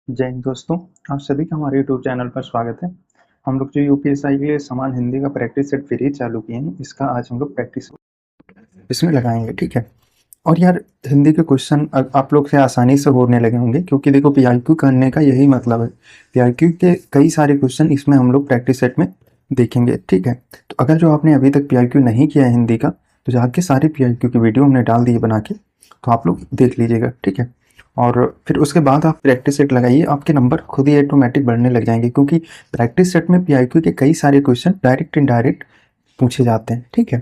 जय हिंद दोस्तों, आप सभी का हमारे यूट्यूब चैनल पर स्वागत है। हम लोग जो यूपीएसआई के लिए समान हिंदी का प्रैक्टिस सेट फ्री चालू किए हैं, इसका आज हम लोग प्रैक्टिस इसमें लगाएंगे, ठीक है। और यार हिंदी के क्वेश्चन आप लोग से आसानी से होने लगे होंगे, क्योंकि देखो पीआईक्यू करने का यही मतलब है। पीआईक्यू के कई सारे क्वेश्चन इसमें हम लोग प्रैक्टिस सेट में देखेंगे, ठीक है। तो अगर जो आपने अभी तक पीआईक्यू नहीं किया है हिंदी का, तो जाके सारे पीआईक्यू की वीडियो हमने डाल दी है बना के, तो आप लोग देख लीजिएगा, ठीक है। और फिर उसके बाद आप प्रैक्टिस सेट लगाइए, आपके नंबर खुद ही ऑटोमेटिक बढ़ने लग जाएंगे, क्योंकि प्रैक्टिस सेट में पीआईक्यू के कई सारे क्वेश्चन डायरेक्ट इनडायरेक्ट पूछे जाते हैं, ठीक है।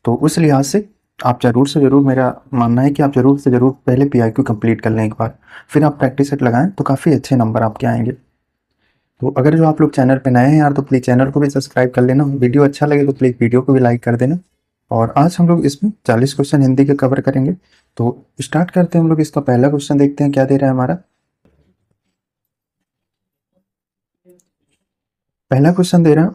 तो उस लिहाज से आप ज़रूर से ज़रूर, मेरा मानना है कि आप ज़रूर से ज़रूर पहले पीआईक्यू कंप्लीट कर लें एक बार, फिर आप प्रैक्टिस सेट लगाएं तो काफ़ी अच्छे नंबर आपके आएंगे। तो अगर जो आप लोग चैनल पे नए हैं यार, तो प्लीज़ चैनल को भी सब्सक्राइब कर लेना, वीडियो अच्छा लगे तो प्लीज़ वीडियो को भी लाइक कर देना। और आज हम लोग इसमें 40 क्वेश्चन हिंदी के कवर करेंगे। तो स्टार्ट करते हैं हम लोग। इसका पहला क्वेश्चन देखते हैं क्या दे रहा है हमारा। पहला क्वेश्चन दे रहा है,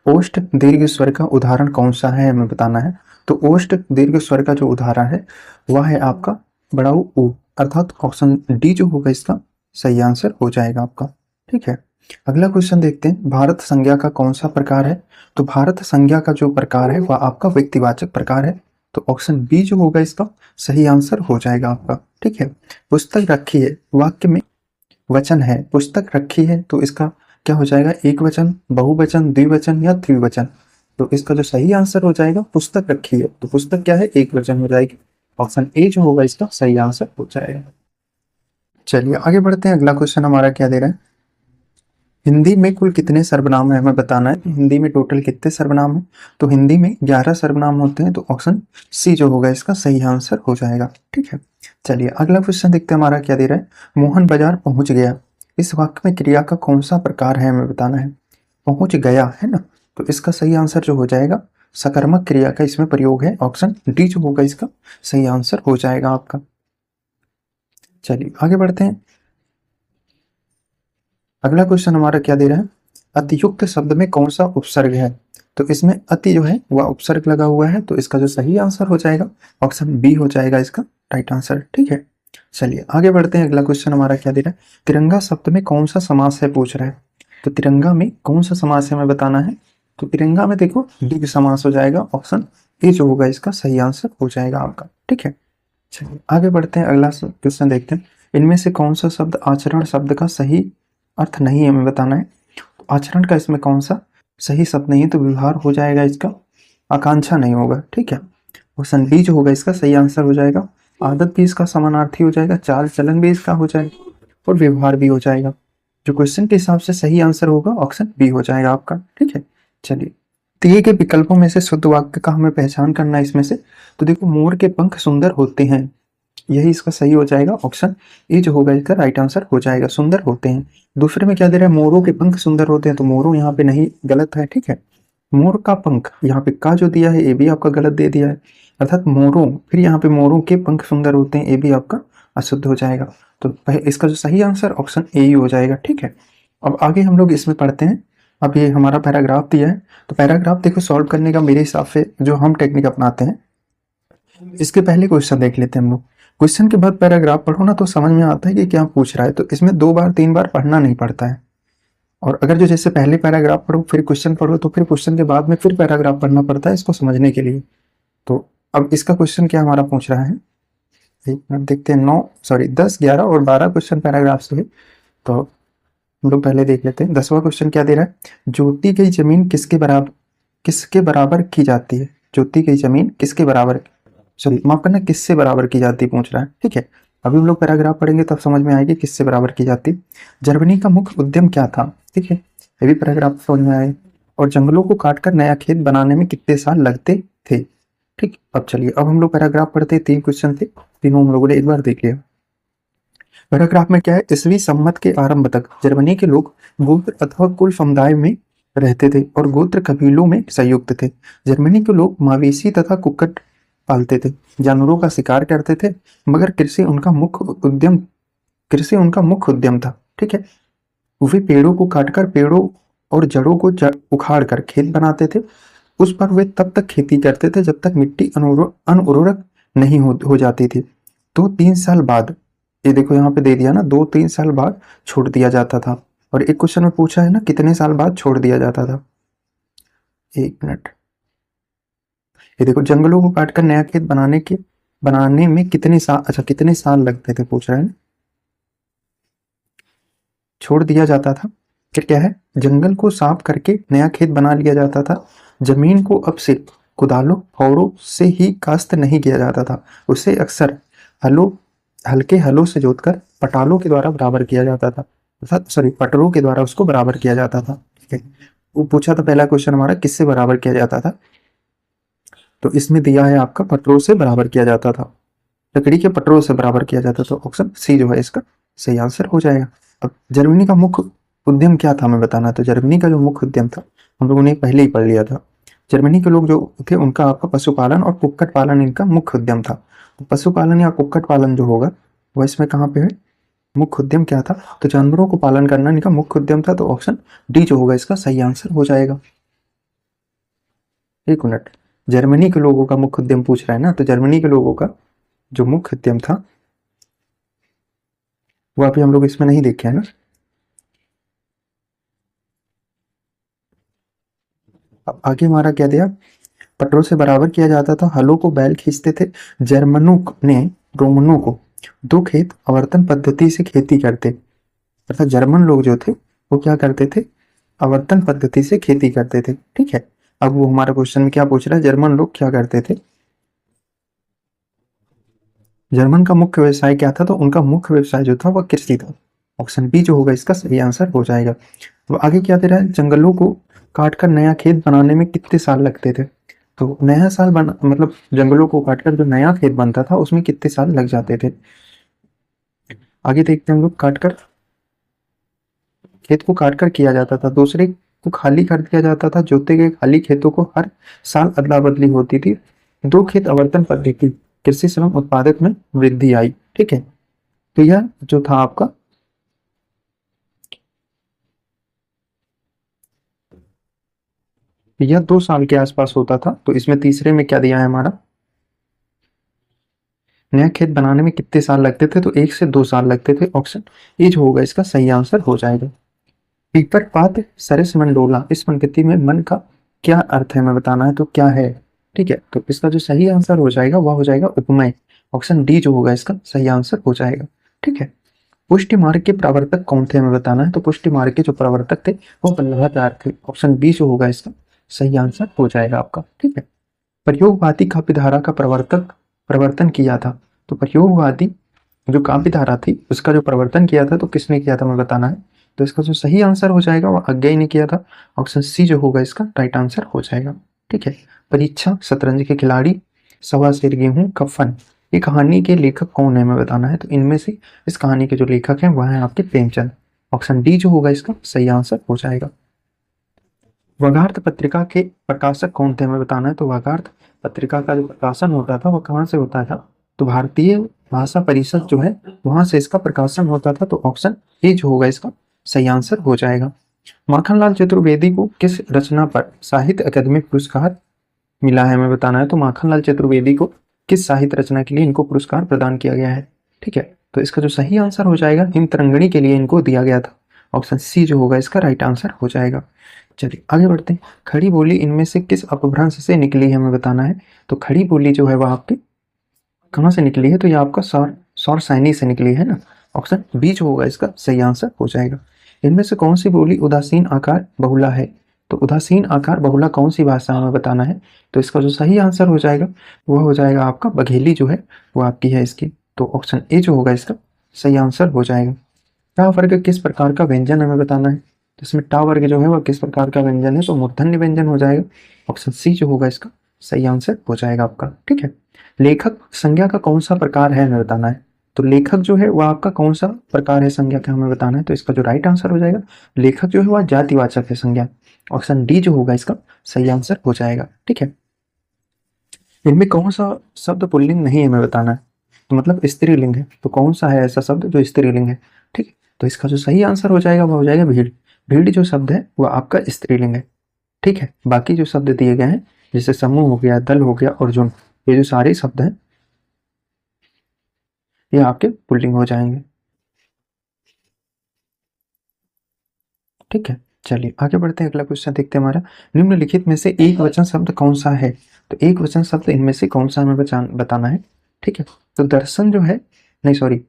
ओष्ठ दीर्घ स्वर का उदाहरण कौन सा है, हमें बताना है। तो ओष्ठ दीर्घ स्वर का जो उदाहरण है वह है आपका बड़ा ऊ, अर्थात ऑप्शन डी जो होगा इसका सही आंसर हो जाएगा आपका, ठीक है। अगला क्वेश्चन देखते हैं, भारत संज्ञा का कौन सा प्रकार है। तो भारत संज्ञा का जो प्रकार है वह आपका व्यक्तिवाचक प्रकार है, तो ऑप्शन बी जो होगा इसका सही आंसर हो जाएगा आपका, ठीक है। पुस्तक रखी है, वाक्य में वचन है, पुस्तक रखी है, तो इसका क्या हो जाएगा, एक वचन, बहुवचन, द्विवचन या त्रिवचन। तो इसका जो सही आंसर हो जाएगा पुस्तक रखी है, तो पुस्तक क्या है, एक वचन हो जाएगी। ऑप्शन ए जो होगा इसका सही आंसर हो जाएगा। चलिए आगे बढ़ते हैं। अगला क्वेश्चन हमारा क्या दे रहा है, हिंदी में कुल कितने सर्वनाम है, हमें बताना है। हिंदी में टोटल कितने सर्वनाम है। तो हिंदी में 11 सर्वनाम होते हैं, तो ऑप्शन सी जो होगा इसका सही आंसर हो जाएगा, ठीक है। चलिए अगला क्वेश्चन देखते हैं हमारा क्या दे रहा है, मोहन बाजार पहुंच गया, इस वाक्य में क्रिया का कौन सा प्रकार है, हमें बताना है। पहुंच गया है ना, तो इसका सही आंसर जो हो जाएगा सकर्मक क्रिया का इसमें प्रयोग है, ऑप्शन डी जो होगा इसका सही आंसर हो जाएगा आपका। चलिए आगे बढ़ते हैं। अगला क्वेश्चन हमारा क्या दे रहा है, अतियुक्त शब्द में कौन सा उपसर्ग है। तो इसमें अति जो है वह उपसर्ग लगा हुआ है, तो इसका जो सही आंसर हो जाएगा ऑप्शन बी हो जाएगा इसका राइट आंसर, ठीक है। चलिए आगे बढ़ते हैं। अगला क्वेश्चन हमारा क्या दे रहा है, तिरंगा शब्द में कौन सा समास है पूछ रहा है। तो तिरंगा में कौन सा समास है हमें बताना है। तो तिरंगा में देखो द्विग समास हो जाएगा, ऑप्शन ए जो होगा इसका सही आंसर हो जाएगा आपका, ठीक है। चलिए आगे बढ़ते हैं। अगला क्वेश्चन देखते हैं, इनमें से कौन सा शब्द आचरण शब्द का सही अर्थ नहीं है, हमें बताना है। तो आचरण का इसमें कौन सा सही शब्द नहीं है, तो व्यवहार हो जाएगा इसका, आकांक्षा नहीं होगा, ठीक है। ऑप्शन डी जो होगा इसका सही आंसर हो जाएगा। आदत भी इसका समानार्थी हो जाएगा, चाल चलन भी इसका हो जाएगा और व्यवहार भी हो जाएगा। जो क्वेश्चन के हिसाब से सही आंसर होगा ऑप्शन बी हो जाएगा आपका, ठीक है। चलिए दिए के विकल्पों में से शुद्ध वाक्य का हमें पहचान करना है इसमें से। तो देखो मोर के पंख सुंदर होते हैं, यही इसका सही हो जाएगा, ऑप्शन ए जो होगा इसका राइट आंसर हो जाएगा, सुंदर होते हैं। दूसरे में क्या दे रहा है, मोरों के पंख सुंदर होते हैं, तो मोरों यहाँ पे नहीं, गलत है, ठीक है। मोर का पंख, यहाँ पे का जो दिया है ये भी आपका गलत दे दिया है, अर्थात मोरों, फिर यहाँ पे मोरों के पंख सुंदर होते हैं, ये भी आपका अशुद्ध हो जाएगा। तो इसका जो सही आंसर ऑप्शन ए ही हो जाएगा, ठीक है। अब आगे हम लोग इसमें पढ़ते हैं। अब ये हमारा पैराग्राफ दिया है, तो पैराग्राफ देखो सॉल्व करने का मेरे हिसाब से जो हम टेक्निक अपनाते हैं, इसके पहले क्वेश्चन देख लेते हैं हम लोग। क्वेश्चन के बाद पैराग्राफ पढ़ो ना, तो समझ में आता है कि क्या पूछ रहा है। तो इसमें 2 बार 3 बार पढ़ना नहीं पड़ता है। और अगर जो जैसे पहले पैराग्राफ पढ़ो फिर क्वेश्चन पढ़ो, तो फिर क्वेश्चन के बाद में फिर पैराग्राफ पढ़ना पड़ता है इसको समझने के लिए। तो अब इसका क्वेश्चन क्या हमारा पूछ रहा है, एक मिनट देखते हैं। 10, 11 और 12 क्वेश्चन पैराग्राफ से है, तो हम लोग पहले देख लेते हैं। 10वां क्वेश्चन क्या दे रहा है, जोती गई जमीन किसके बराबर की जाती है। जोती गई जमीन किसके बराबर, सॉरी माफ करना, किससे बराबर की जाती पूछ रहा है, ठीक है। अभी हम लोग पैराग्राफ पढ़ेंगे तब समझ में आएगी किससे बराबर की जाती। जर्मनी का मुख्य उद्यम क्या था, ठीक है, ये भी पैराग्राफ समझ में आए। और जंगलों को काटकर नया खेत बनाने में कितने साल लगते थे, ठीक। अब चलिए अब हम लोग पैराग्राफ पढ़ते हैं। 3 क्वेश्चन थे, तीनों हम लोगों ने एक बार देख लिया। पैराग्राफ में क्या है, ईस्वी संमत के आरंभ तक जर्मनी के लोग गोत्र अथवा कुल समुदाय में रहते थे और गोत्र कबीलों में संयुक्त थे। जर्मनी के लोग मवेशी तथा कुक्कुट पालते थे, जानवरों का शिकार करते थे, मगर कृषि उनका मुख्य उद्यम था, ठीक है। वे पेड़ों को काटकर पेड़ों और जड़ों को उखाड़ कर खेत बनाते थे। उस पर वे तब तक खेती करते थे जब तक मिट्टी अनउर्वरक नहीं हो जाती थी। तो 3 साल बाद ये देखो यहाँ पे दे दिया ना, 2-3 साल बाद छोड़ दिया जाता था। और एक क्वेश्चन में पूछा है ना कितने साल बाद छोड़ दिया जाता था। 1 मिनट, ये देखो जंगलों को काटकर नया खेत बनाने में कितने साल, अच्छा कितने साल लगते थे पूछ रहे हैं। छोड़ दिया जाता था, फिर क्या है, जंगल को साफ करके नया खेत बना लिया जाता था। जमीन को अब से कुदालों फावड़ों से ही काश्त नहीं किया जाता था, उसे अक्सर हलों हल्के हलों से जोतकर पटालों के द्वारा बराबर किया जाता था, अर्थात सॉरी पटरों के द्वारा उसको बराबर किया जाता था। ठीक है, वो पूछा था पहला क्वेश्चन हमारा किससे बराबर किया जाता था, तो इसमें दिया है आपका पटरों से बराबर किया जाता था, लकड़ी के पटरों से बराबर किया जाता था। ऑप्शन सी जो है इसका सही आंसर हो जाएगा। अब जर्मनी का मुख्य उद्यम क्या था हमें बताना है। तो जर्मनी का जो मुख्य उद्यम था हम लोगों ने पहले ही पढ़ लिया था। जर्मनी के लोग जो थे उनका आपका पशुपालन और कुक्कुट पालन इनका मुख्य उद्यम था। तो पशुपालन या कुक्कुट पालन जो होगा वह इसमें कहाँ पे है, मुख्य उद्यम क्या था, तो जानवरों को पालन करना इनका मुख्य उद्यम था। तो ऑप्शन डी जो होगा इसका सही आंसर हो जाएगा। 1 मिनट, जर्मनी के लोगों का मुख्य उद्यम पूछ रहा है ना, तो जर्मनी के लोगों का जो मुख्य उद्यम था वो अभी हम लोग इसमें नहीं देखे हैं ना। अब आगे हमारा क्या दिया, पटरों से बराबर किया जाता था, हलों को बैल खींचते थे। जर्मनों ने रोमनों को दो खेत आवर्तन पद्धति से खेती करते, अर्थात जर्मन लोग जो थे वो क्या करते थे, आवर्तन पद्धति से खेती करते थे। ठीक है, अब वो हमारा क्वेश्चन में क्या पूछ रहा है, जर्मन लोग क्या करते थे, जर्मन का मुख्य व्यवसाय क्या था, तो उनका मुख्य व्यवसाय जो था वह कृषि था। ऑप्शन बी जो होगा इसका सही आंसर हो जाएगा। अब आगे क्या दे रहा है, जंगलों को काटकर नया खेत बनाने में कितने साल लगते थे। तो नया साल बना मतलब जंगलों को काटकर जो नया खेत बनता था उसमें कितने साल लग जाते थे। आगे देखते हैं हम लोग, काटकर खेत को काटकर किया जाता था, दूसरे को खाली कर दिया जाता था, जोते गए खाली खेतों को हर साल अदला बदली होती थी, दो खेत आवर्तन पद्धति, कृषि श्रम उत्पादक में वृद्धि आई। ठीक है, तो यह जो था आपका यह 2 साल के आसपास होता था। तो इसमें तीसरे में क्या दिया है हमारा, नया खेत बनाने में कितने साल लगते थे, तो 1 से 2 साल लगते थे। ऑप्शन ए जो होगा इसका सही आंसर हो जाएगा। पीपर पात सरस मंडोला, इस पंक्ति में मन का क्या अर्थ है हमें बताना है, तो क्या है। ठीक है, तो इसका जो सही आंसर हो जाएगा वह हो जाएगा उपमेय। ऑप्शन डी जो होगा इसका सही आंसर हो जाएगा। ठीक है, पुष्टि मार्ग के प्रवर्तक कौन थे हमें बताना है, तो पुष्टि मार्ग के जो प्रवर्तक थे वो वल्लभाचार्य थे। ऑप्शन बी जो होगा इसका सही आंसर हो जाएगा आपका। ठीक है, प्रयोगवादी काव्य धारा का प्रवर्तन किया था। तो प्रयोगवादी जो काव्य धारा थी उसका जो प्रवर्तन किया था तो किसने किया था हमें बताना है। तो इसका जो सही आंसर हो जाएगा वो अज्ञेय ने किया था। ऑप्शन सी जो होगा इसका राइट आंसर हो जाएगा। ठीक है, परीक्षा, शतरंज के खिलाड़ी, सवा सेर गेहूं, कफन, ये कहानी के लेखक कौन है हमें बताना है। तो इनमें से इस कहानी के जो लेखक हैं वह है आपके प्रेमचंद। ऑप्शन डी जो होगा इसका सही आंसर हो जाएगा। वागार्थ पत्रिका के प्रकाशक कौन थे हमें बताना है। तो वागार्थ पत्रिका का जो प्रकाशन होता था वो कहाँ से होता था, तो भारतीय भाषा परिषद जो है वहां से इसका प्रकाशन होता था। तो ऑप्शन ए जो होगा इसका सही आंसर हो जाएगा। माखनलाल चतुर्वेदी को किस रचना पर साहित्य अकादमी पुरस्कार मिला है हमें बताना है। तो माखनलाल चतुर्वेदी को किस साहित्य रचना के लिए इनको पुरस्कार प्रदान किया गया है। ठीक है, तो इसका जो सही आंसर हो जाएगा, हिम तरंगिणी के लिए इनको दिया गया था। ऑप्शन सी जो होगा इसका राइट आंसर हो जाएगा। चलिए आगे बढ़ते हैं। खड़ी बोली इनमें से किस अपभ्रंश से निकली है हमें बताना है। तो खड़ी बोली जो है वह आपकी कहाँ से निकली है, तो ये आपका सौर सौर सैनी से निकली है ना। ऑप्शन बी जो होगा इसका सही आंसर हो जाएगा। इनमें से कौन सी बोली उदासीन आकार बहुला है। तो उदासीन आकार बहुला कौन सी भाषा हमें बताना है। तो इसका जो सही आंसर हो जाएगा वह हो जाएगा आपका बघेली जो है वो आपकी है इसकी। तो ऑप्शन ए जो होगा इसका सही आंसर हो जाएगा। टा वर्ग किस प्रकार का व्यंजन हमें बताना है। तो इसमें टा वर्ग जो है वह किस प्रकार का व्यंजन है, तो मूर्धन्य व्यंजन हो जाएगा। ऑप्शन सी जो होगा इसका सही आंसर हो जाएगा आपका। ठीक है, लेखक संज्ञा का कौन सा प्रकार है हमें बताना है। तो लेखक जो है वह आपका कौन सा प्रकार है संज्ञा का हमें बताना है। तो इसका जो राइट आंसर हो जाएगा, लेखक जो है वह जातिवाचक है संज्ञा। ऑप्शन डी जो होगा इसका सही आंसर हो जाएगा। ठीक है, इनमें कौन सा शब्द पुल्लिंग नहीं है हमें बताना है, तो मतलब स्त्रीलिंग है। तो कौन सा है ऐसा शब्द जो स्त्रीलिंग है। ठीक है, तो इसका जो सही आंसर हो जाएगा वह हो जाएगा भीड़। भीड़ जो शब्द है वह आपका स्त्रीलिंग है। ठीक है, बाकी जो शब्द दिए गए हैं जैसे समूह हो गया, दल हो गया, अर्जुन, ये जो सारे शब्द हैं ये आपके पुल्लिंग हो जाएंगे। ठीक है, चलिए आगे बढ़ते हैं। अगला क्वेश्चन देखते हैं हमारा, निम्नलिखित में से एक वचन शब्द कौन सा है। तो एक वचन शब्द इनमें से कौन सा हमें बताना है। ठीक है, तो दर्शन जो है, नहीं सॉरी,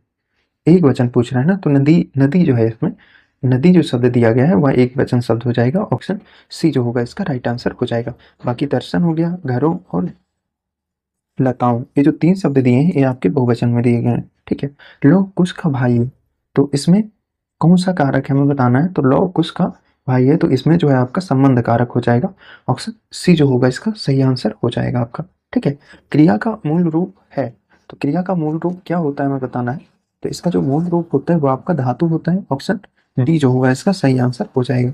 एक वचन पूछ रहा है ना, तो नदी, नदी जो है इसमें नदी जो शब्द दिया गया है वह एक वचन शब्द हो जाएगा। ऑप्शन सी जो होगा इसका राइट आंसर हो जाएगा। बाकी दर्शन हो गया, घरों और लताओं, ये जो तीन शब्द दिए हैं ये आपके बहुवचन में दिए गए हैं। ठीक है, लौ कुश का भाई है, तो इसमें कौन सा कारक है हमें बताना है। तो लौ कुश का भाई है, तो इसमें जो है आपका संबंध कारक हो जाएगा। ऑप्शन सी जो होगा इसका सही आंसर हो जाएगा आपका। ठीक है, क्रिया का मूल रूप है, तो क्रिया का मूल रूप क्या होता है हमें बताना है। तो इसका जो मूल रूप होता है वो आपका धातु होता है। ऑप्शन डी जो होगा इसका सही आंसर हो जाएगा।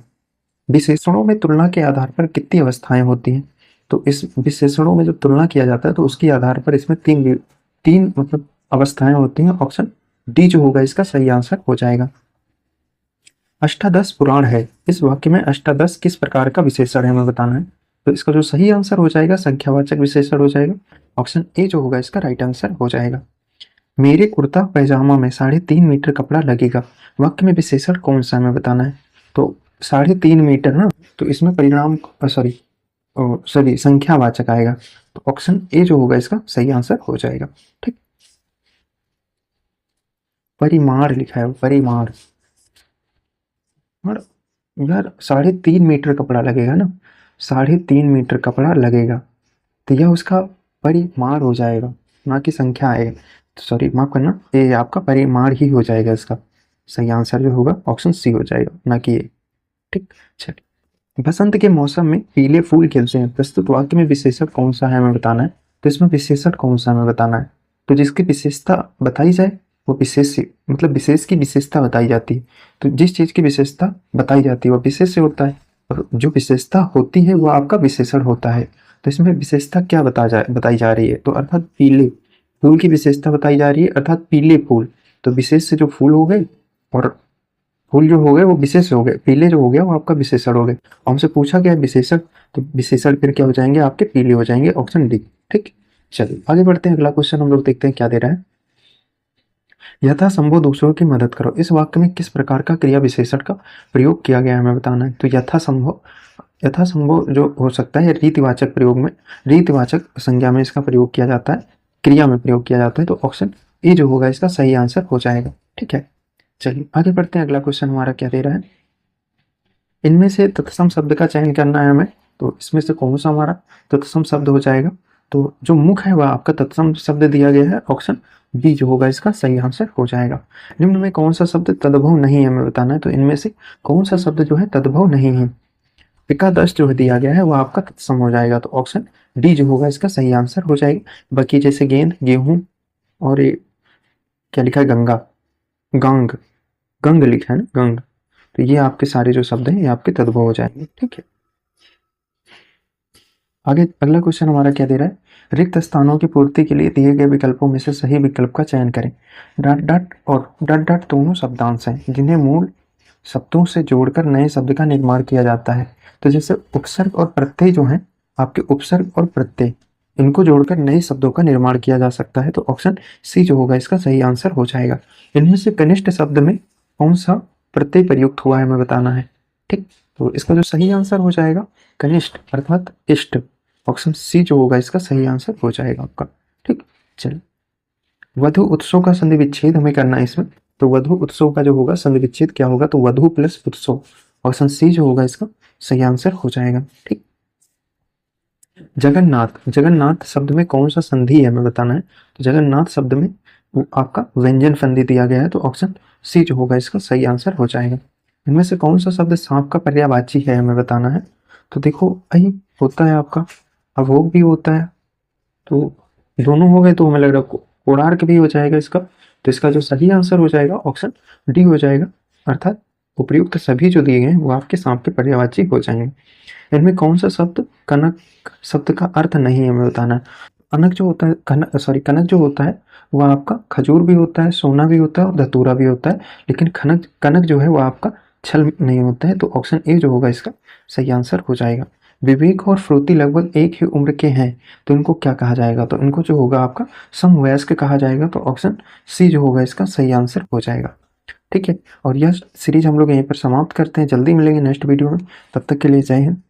विशेषणों में तुलना के आधार पर कितनी अवस्थाएं होती हैं। तो इस विशेषणों में जब तुलना किया जाता है तो उसके आधार पर इसमें तीन मतलब अवस्थाएं होती हैं। ऑप्शन डी जो होगा इसका सही आंसर हो जाएगा। अष्टादश पुराण है, इस वाक्य में अष्टादश किस प्रकार का विशेषण है हमें बताना है। तो इसका जो सही आंसर हो जाएगा संख्यावाचक विशेषण हो जाएगा। ऑप्शन ए जो होगा इसका राइट आंसर हो जाएगा। मेरे कुर्ता पैजामा में 3.5 मीटर कपड़ा लगेगा, वाक्य में विशेषण कौन सा हमें बताना है। तो 3.5 मीटर ना, तो इसमें परिणाम सॉरी सॉरी संख्यावाचक आएगा। तो ऑप्शन ए जो होगा इसका सही आंसर हो जाएगा। ठीक, परिमाण लिखा है, परिमाण। और यार 3.5 मीटर कपड़ा लगेगा ना, 3.5 मीटर कपड़ा लगेगा, तो यह उसका परिमाण हो जाएगा, ना कि संख्या आएगा। तो सॉरी माफ करना, ये आपका परिमाण ही हो जाएगा। इसका सही आंसर जो होगा ऑप्शन सी हो जाएगा, ना कि ये। ठीक, चलिए। बसंत के मौसम में पीले फूल खिलते हैं, प्रस्तुत वाक्य में विशेषण कौन सा है हमें बताना है। तो इसमें विशेषण कौन सा हमें बताना है। तो जिसकी विशेषता बताई जाए वो विशेष मतलब विशेष की विशेषता बताई जाती है। तो जिस चीज की विशेषता बताई जाती है वो विशेष होता है, और जो विशेषता होती है वो आपका विशेषण होता है। तो इसमें विशेषता क्या बताई जा रही है। तो अर्थात पीले फूल की विशेषता बताई जा रही है, अर्थात पीले फूल। तो विशेष से जो फूल हो गए और फूल जो हो गए वो विशेष हो गए, पीले जो हो गया वो आपका विशेषण हो गए। हमसे पूछा गया विशेषण, तो विशेषण फिर क्या हो जाएंगे आपके पीले हो जाएंगे। Option D. ठीक, चलिए आगे बढ़ते हैं। अगला क्वेश्चन हम लोग देखते हैं क्या दे रहा है। यथासंभव दूसरों की मदद करो, इस वाक्य में किस प्रकार का क्रिया विशेषण का प्रयोग किया गया है हमें बताना है। तो यथासंभव, यथासंभव जो हो सकता है रीतिवाचक प्रयोग में, रीतिवाचक संज्ञा में इसका प्रयोग किया जाता है, क्रिया में प्रयोग किया जाता है। तो ऑप्शन ए जो होगा इसका सही आंसर हो जाएगा। ठीक है, चलिए आगे बढ़ते हैं। अगला क्वेश्चन हमारा क्या दे रहा है, इनमें से तत्सम शब्द का चयन करना है हमें। तो इसमें से कौन सा हमारा तत्सम शब्द हो जाएगा। तो जो मुख है वह आपका तत्सम शब्द दिया गया है। ऑप्शन बी जो होगा इसका सही आंसर हो जाएगा। निम्न में कौन सा शब्द तद्भव नहीं है हमें बताना है। तो इनमें से कौन सा शब्द जो है तद्भव नहीं है। एकादश जो दिया गया है वह आपका तत्सम हो जाएगा। तो ऑप्शन डी जो होगा इसका सही आंसर हो जाएगा। बाकी जैसे गेंद, गेहूं और ये क्या लिखा है, गंगा, गंग, गंग लिखा है ना, गंग। तो ये आपके सारे जो शब्द हैं ये आपके तद्भव हो जाएंगे। ठीक है, आगे अगला क्वेश्चन हमारा क्या दे रहा है, रिक्त स्थानों की पूर्ति के लिए दिए गए विकल्पों में से सही विकल्प का चयन करें। डॉट डॉट और डॉट डॉट दोनों शब्दांश हैं जिन्हें मूल शब्दों से जोड़कर नए शब्द का निर्माण किया जाता है। तो जैसे उपसर्ग और प्रत्यय जो हैं आपके, उपसर्ग और प्रत्यय इनको जोड़कर नए शब्दों का निर्माण किया जा सकता है। तो ऑप्शन सी जो होगा इसका सही आंसर हो जाएगा। इनमें से कनिष्ठ शब्द में कौन सा प्रत्यय प्रयुक्त हुआ है हमें बताना है। ठीक, तो इसका जो सही आंसर हो जाएगा कनिष्ठ अर्थात इष्ट। ऑप्शन सी जो होगा इसका सही आंसर हो जाएगा आपका। ठीक, चलिए वधु उत्सव का संधि विच्छेद हमें करना है इसमें। तो वधु उत्सव का जो होगा संधि विच्छेद क्या होगा, तो वधु प्लस उत्सव। ऑप्शन सी जो होगा इसका सही आंसर हो जाएगा। ठीक, जगन्नाथ, जगन्नाथ शब्द में कौन सा संधि है हमें बताना है। तो जगन्नाथ शब्द में वो आपका व्यंजन संधि दिया गया है। तो ऑप्शन सी जो होगा इसका सही आंसर हो जाएगा। इनमें से कौन सा शब्द सांप का पर्यायवाची है हमें बताना है। तो देखो अहि होता है आपका, अभोग भी होता है, तो दोनों हो गए, तो हमें लग रहा है कोणार्क भी हो जाएगा इसका। तो इसका जो सही आंसर हो जाएगा ऑप्शन डी हो जाएगा, अर्थात उपयुक्त सभी जो दिए गए हैं वो आपके सांप के पर्यायवाची हो जाएंगे। इनमें कौन सा शब्द कनक शब्द का अर्थ नहीं है हमें बताना है। कनक जो होता है, कनक जो होता है वह आपका खजूर भी होता है, सोना भी होता है और धतूरा भी होता है, लेकिन कनक जो है वह आपका छल नहीं होता है। तो ऑप्शन ए जो होगा इसका सही आंसर हो जाएगा। विवेक और फ्रुति लगभग एक ही उम्र के हैं, तो इनको क्या कहा जाएगा? तो इनको जो होगा आपका समवयस्क कहा जाएगा। तो ऑप्शन सी जो होगा इसका सही आंसर हो जाएगा। ठीक है, और यह सीरीज हम लोग यहीं पर समाप्त करते हैं। जल्दी मिलेंगे नेक्स्ट वीडियो में, तब तक के लिए जय हिंद।